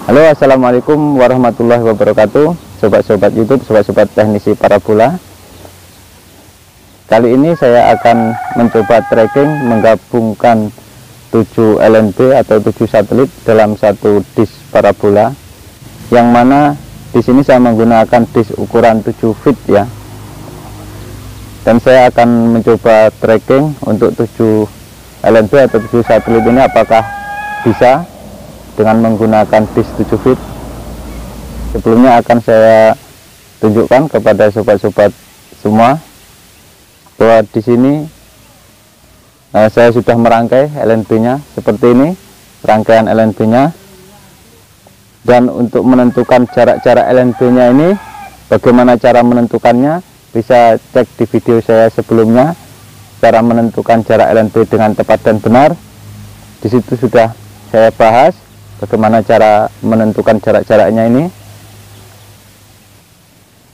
Halo, assalamualaikum warahmatullahi wabarakatuh, sobat-sobat YouTube, sobat-sobat teknisi parabola. Kali ini saya akan mencoba tracking menggabungkan 7 LNB atau 7 satelit dalam satu disk parabola, yang mana di sini saya menggunakan disk ukuran 7 feet ya. Dan saya akan mencoba tracking untuk 7 LNB atau 7 satelit ini apakah bisa dengan menggunakan disk 7 feet. Sebelumnya akan saya tunjukkan kepada sobat-sobat semua bahwa di sini saya sudah merangkai LNB-nya seperti ini, rangkaian LNB-nya. Dan untuk menentukan jarak-jarak LNB-nya ini, bagaimana cara menentukannya, bisa cek di video saya sebelumnya, cara menentukan jarak LNB dengan tepat dan benar. Di situ sudah saya bahas bagaimana cara menentukan jarak-jaraknya ini.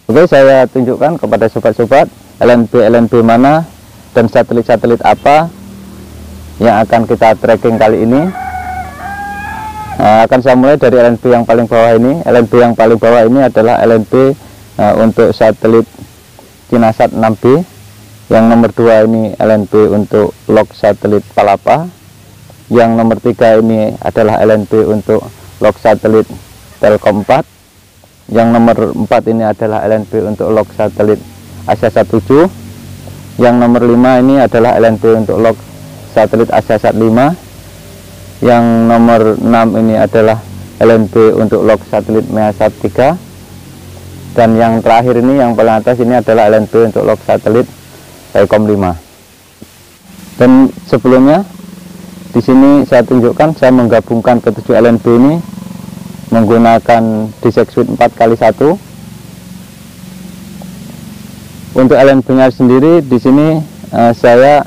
Oke, saya tunjukkan kepada sobat-sobat LNB mana dan satelit-satelit apa yang akan kita tracking kali ini. Akan saya mulai dari LNB yang paling bawah ini. LNB yang paling bawah ini adalah LNB untuk satelit Kinasat 6B. Yang nomor 2 ini LNB untuk log satelit Palapa. Yang nomor 3 ini adalah LNB untuk log satelit Telkom 4. Yang nomor 4 ini adalah LNB untuk log satelit Asiasat 7. Yang nomor 5 ini adalah LNB untuk log satelit Asiasat 5. Yang nomor 6 ini adalah LNB untuk log satelit Measat 3. Dan yang terakhir ini, yang paling atas ini adalah LNB untuk log satelit Telkom 5. Dan sebelumnya di sini saya tunjukkan, saya menggabungkan ke-7 LNB ini menggunakan disk switch 4x1. Untuk LNB-nya sendiri di sini saya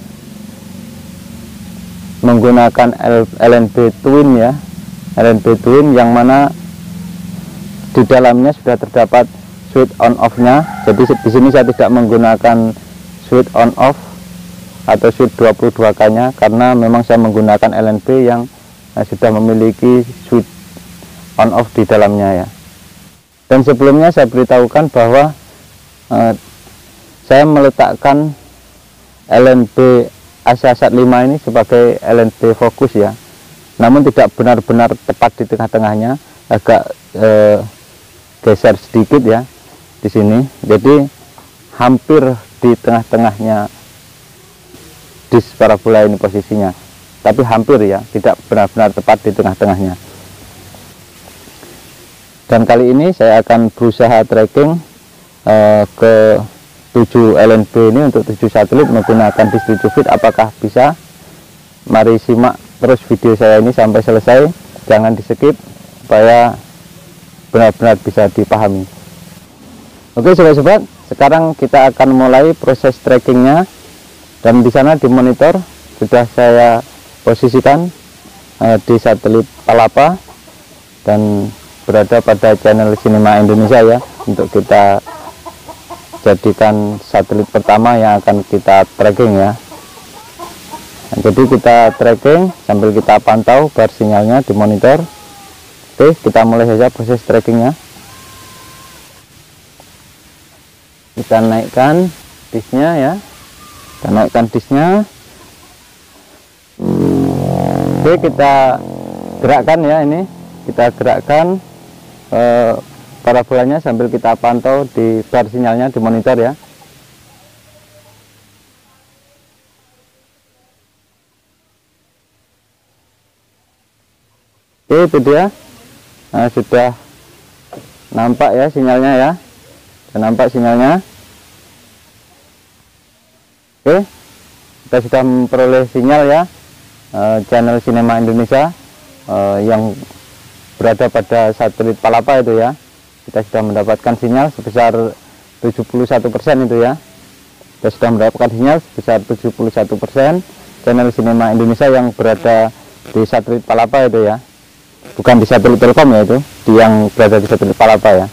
menggunakan LNB twin ya, LNB twin yang mana di dalamnya sudah terdapat switch on off-nya. Jadi di sini saya tidak menggunakan switch on off atau switch 22K nya, karena memang saya menggunakan LNB yang sudah memiliki switch on off di dalamnya ya. Dan sebelumnya saya beritahukan bahwa saya meletakkan LNB Asiasat 5 ini sebagai LNB fokus ya, namun tidak benar-benar tepat di tengah-tengahnya, agak geser sedikit ya di sini. Jadi hampir di tengah-tengahnya disk parabola ini posisinya, tapi hampir ya, tidak benar-benar tepat di tengah-tengahnya. Dan kali ini saya akan berusaha tracking ke 7 LNB ini untuk 7 satelit menggunakan disk 7 feet. Apakah bisa? Mari simak terus video saya ini sampai selesai, jangan di skip supaya benar-benar bisa dipahami. Oke sobat-sobat, sekarang kita akan mulai proses trackingnya. Dan di sana di monitor sudah saya posisikan di satelit Palapa dan berada pada channel Cinema Indonesia ya, untuk kita jadikan satelit pertama yang akan kita tracking ya. Nah, jadi kita tracking sambil kita pantau bar sinyalnya di monitor. Oke, kita mulai saja proses trackingnya. Kita naikkan disknya ya. Kita naikkan disknya. Oke, kita gerakkan ya, ini kita gerakkan parabolanya sambil kita pantau di bar sinyalnya di monitor ya. Oke, itu dia. Nah, sudah nampak ya sinyalnya ya, sudah nampak sinyalnya. Oke, kita sudah memperoleh sinyal ya, channel Cinema Indonesia yang berada pada satelit Palapa itu ya. Kita sudah mendapatkan sinyal sebesar 71% itu ya. Kita sudah mendapatkan sinyal sebesar 71% channel Cinema Indonesia yang berada di satelit Palapa itu ya. Bukan di satelit Telkom ya, itu di yang berada di satelit Palapa ya.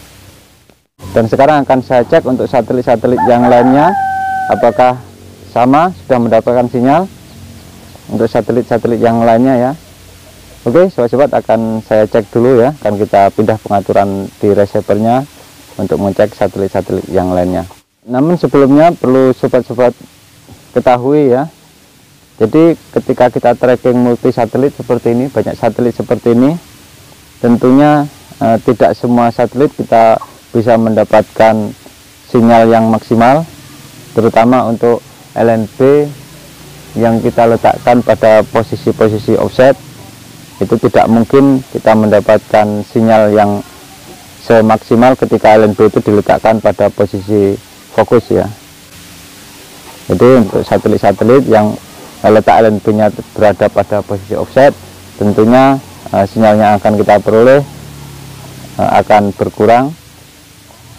Dan sekarang akan saya cek untuk satelit-satelit yang lainnya apakah sama, sudah mendapatkan sinyal untuk satelit-satelit yang lainnya ya. Oke sobat-sobat, akan saya cek dulu ya, akan kita pindah pengaturan di receivernya untuk mengecek satelit-satelit yang lainnya. Namun sebelumnya perlu sobat-sobat ketahui ya, jadi ketika kita tracking multi satelit seperti ini, banyak satelit seperti ini, tentunya tidak semua satelit kita bisa mendapatkan sinyal yang maksimal, terutama untuk LNB yang kita letakkan pada posisi-posisi offset. Itu tidak mungkin kita mendapatkan sinyal yang semaksimal ketika LNB itu diletakkan pada posisi fokus ya. Jadi untuk satelit-satelit yang letak LNB-nya berada pada posisi offset, tentunya sinyal yang akan kita peroleh akan berkurang,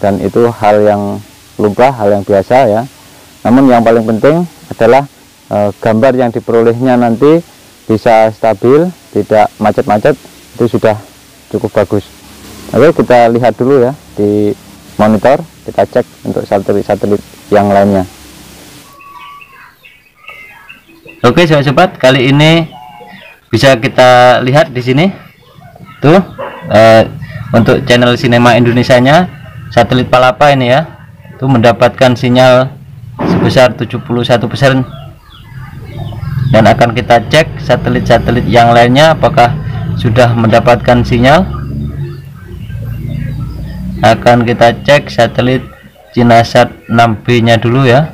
dan itu hal yang lumrah, hal yang biasa ya. Namun yang paling penting adalah gambar yang diperolehnya nanti bisa stabil, tidak macet-macet, itu sudah cukup bagus. Oke, kita lihat dulu ya di monitor, kita cek untuk satelit-satelit yang lainnya. Oke sobat-sobat, kali ini bisa kita lihat di sini tuh untuk channel Sinema Indonesianya satelit Palapa ini ya, itu mendapatkan sinyal sebesar 71%. Dan akan kita cek satelit-satelit yang lainnya apakah sudah mendapatkan sinyal. Akan kita cek satelit Cinasat 6B nya dulu ya,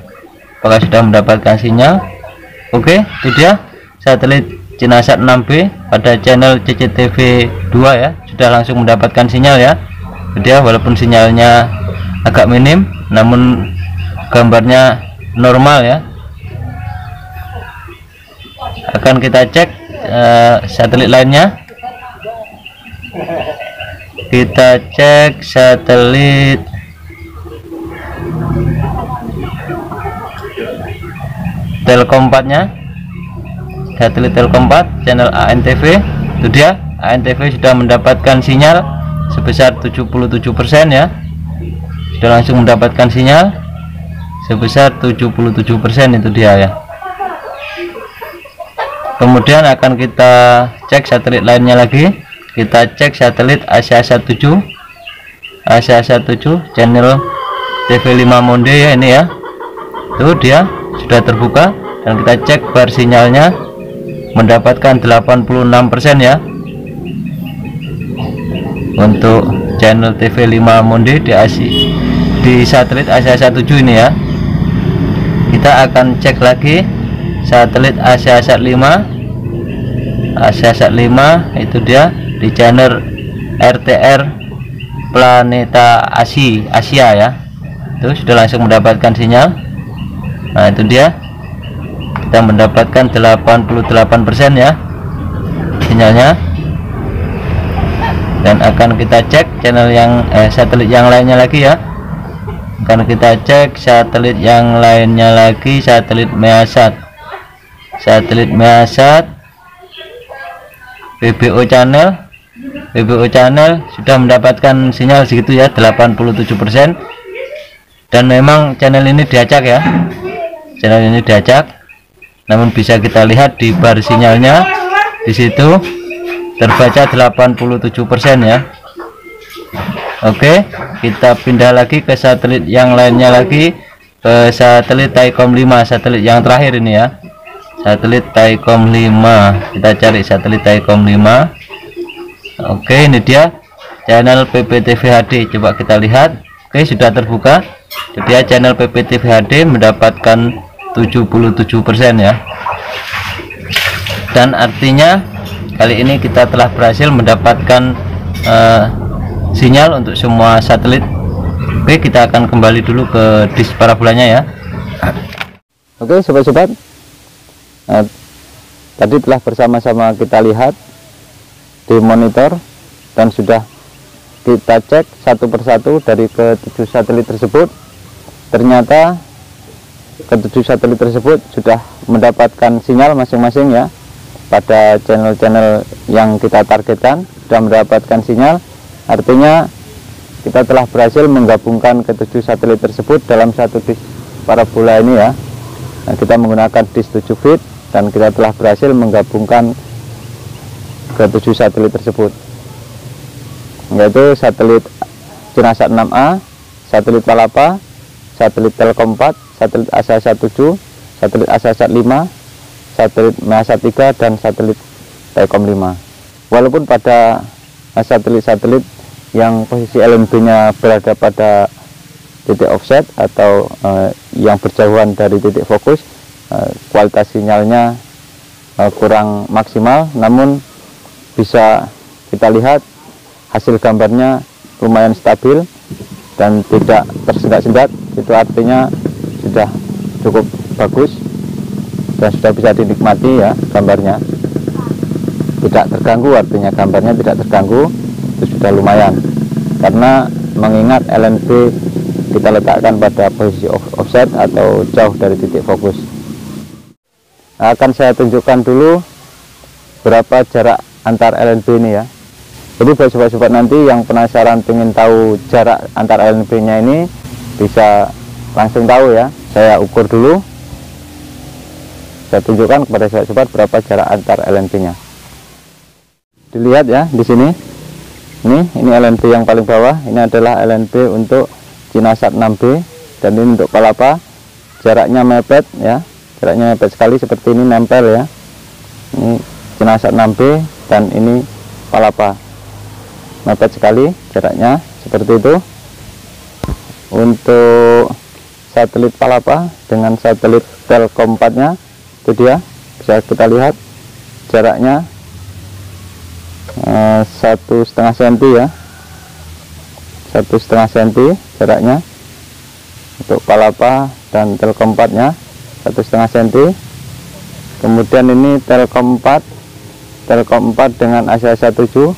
apakah sudah mendapatkan sinyal. Oke, itu dia satelit Cinasat 6B pada channel CCTV 2 ya, sudah langsung mendapatkan sinyal ya. Dia walaupun sinyalnya agak minim, namun gambarnya normal ya. Akan kita cek satelit lainnya. Kita cek satelit Telkom 4 nya, satelit Telkom 4 channel ANTV. Itu dia, ANTV sudah mendapatkan sinyal sebesar 77% ya, sudah langsung mendapatkan sinyal sebesar 77%. Itu dia ya. Kemudian akan kita cek satelit lainnya lagi. Kita cek satelit Asia-17 channel TV5 Monde ya, ini ya. Tuh dia sudah terbuka, dan kita cek bar sinyalnya mendapatkan 86% ya. Untuk channel TV5 Monde di satelit Asia-17 ini ya. Kita akan cek lagi satelit Asia-5 itu dia di channel RTR Planeta Asia ya, itu sudah langsung mendapatkan sinyal. Nah itu dia, kita mendapatkan 88% ya sinyalnya. Dan akan kita cek channel yang satelit yang lainnya lagi ya. Akan kita cek satelit yang lainnya lagi, satelit Measat BBO channel sudah mendapatkan sinyal segitu ya, 87%. Dan memang channel ini diacak ya, channel ini diacak, namun bisa kita lihat di bar sinyalnya di situ terbaca 87% ya. Oke, kita pindah lagi ke satelit yang lainnya lagi, ke satelit Thaicom 5, satelit yang terakhir ini ya, satelit Thaicom 5. Kita cari satelit Thaicom 5. Oke, ini dia channel PPTV HD, coba kita lihat. Oke, sudah terbuka. Jadi ya, channel PPTV HD mendapatkan 77% ya. Dan artinya kali ini kita telah berhasil mendapatkan sinyal untuk semua satelit. Oke, kita akan kembali dulu ke disk parabolanya ya. Oke sobat-sobat, tadi telah bersama-sama kita lihat di monitor, dan sudah kita cek satu persatu dari ke-7 satelit tersebut. Ternyata ke-7 satelit tersebut sudah mendapatkan sinyal masing-masing ya, pada channel-channel yang kita targetkan sudah mendapatkan sinyal. Artinya kita telah berhasil menggabungkan ke-7 satelit tersebut dalam satu disk parabola ini ya. Nah, kita menggunakan disk 7 feet, dan kita telah berhasil menggabungkan ke 7 satelit tersebut, yaitu satelit Cinasat 6A, satelit Palapa, satelit Telkom 4, satelit ASASat 7, satelit ASASat 5, satelit Measat 3, dan satelit Telkom 5. Walaupun pada satelit-satelit yang posisi LNB-nya berada pada titik offset atau yang berjauhan dari titik fokus, kualitas sinyalnya kurang maksimal, namun bisa kita lihat hasil gambarnya lumayan stabil dan tidak tersendat-sendat. Itu artinya sudah cukup bagus dan sudah bisa dinikmati ya gambarnya, tidak terganggu, artinya gambarnya tidak terganggu. Itu sudah lumayan, karena mengingat LNB kita letakkan pada posisi offset atau jauh dari titik fokus. Akan saya tunjukkan dulu berapa jarak antar LNB ini ya. Jadi buat sobat-sobat nanti yang penasaran ingin tahu jarak antar LNB nya ini, bisa langsung tahu ya. Saya ukur dulu, saya tunjukkan kepada sobat-sobat berapa jarak antar LNB nya. Dilihat ya di sini. Ini LNB yang paling bawah. Ini adalah LNB untuk Cinasat 6B, dan ini untuk Palapa. Jaraknya mepet ya, jaraknya mepet sekali, seperti ini, nempel ya. Ini Cinasat 6B dan ini Palapa, mepet sekali jaraknya, seperti itu. Untuk satelit Palapa dengan satelit Telkom 4 nya, itu dia, bisa kita lihat jaraknya 1,5 cm ya, 1,5 cm jaraknya untuk Palapa dan Telkom 4 nya, 1,5 cm. Kemudian ini Telkom 4 dengan ASASat 7,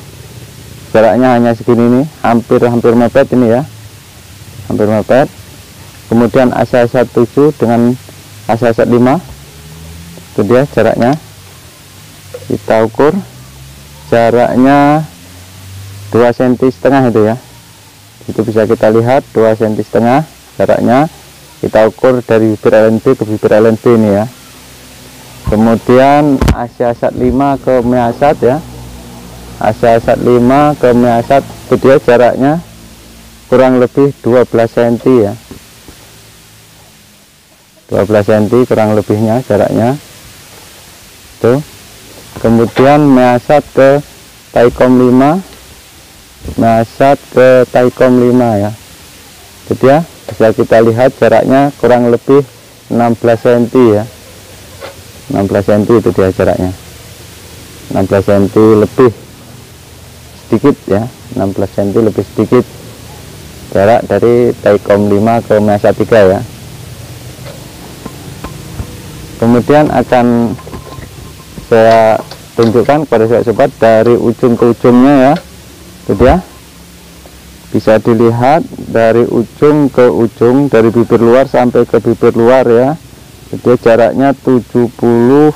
jaraknya hanya segini nih, hampir mepet ini ya, hampir mepet. Kemudian ASASat 7 dengan ASASat 5, itu dia jaraknya. Kita ukur jaraknya 2,5 cm itu ya, itu bisa kita lihat 2,5 cm jaraknya. Kita ukur dari bibir LNB ke bibir LNB ini ya. Kemudian ASASat 5 ke Measat ya, ASASat 5 ke Measat, itu dia jaraknya kurang lebih 12 cm ya, 12 cm kurang lebihnya jaraknya tuh. Kemudian Measat ke Taikom 5, Measat ke Taikom 5 ya, itu dia, bisa kita lihat jaraknya kurang lebih 16 cm ya, 16 cm itu dia jaraknya, 16 cm lebih sedikit ya, 16 cm lebih sedikit jarak dari Taikom 5 ke Measat 3 ya. Kemudian akan saya tunjukkan kepada sobat dari ujung ke ujungnya ya, itu dia, bisa dilihat dari ujung ke ujung, dari bibir luar sampai ke bibir luar ya, itu jaraknya 77,5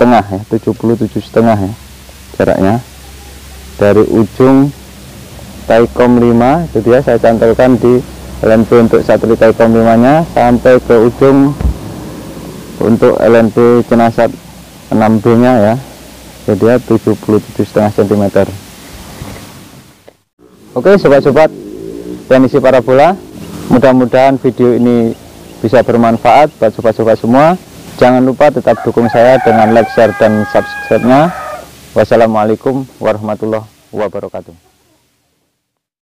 ya, 77,5 ya jaraknya dari ujung Taikom 5, itu dia, saya cantelkan di LNB untuk satelit Taikom 5 nya, sampai ke ujung untuk LNB Cinasat 6B nya ya, jadi dia 77,5 cm. Oke sobat-sobat teknisi parabola, mudah-mudahan video ini bisa bermanfaat buat sobat-sobat semua. Jangan lupa tetap dukung saya dengan like, share, dan subscribe-nya. Wassalamualaikum warahmatullahi wabarakatuh.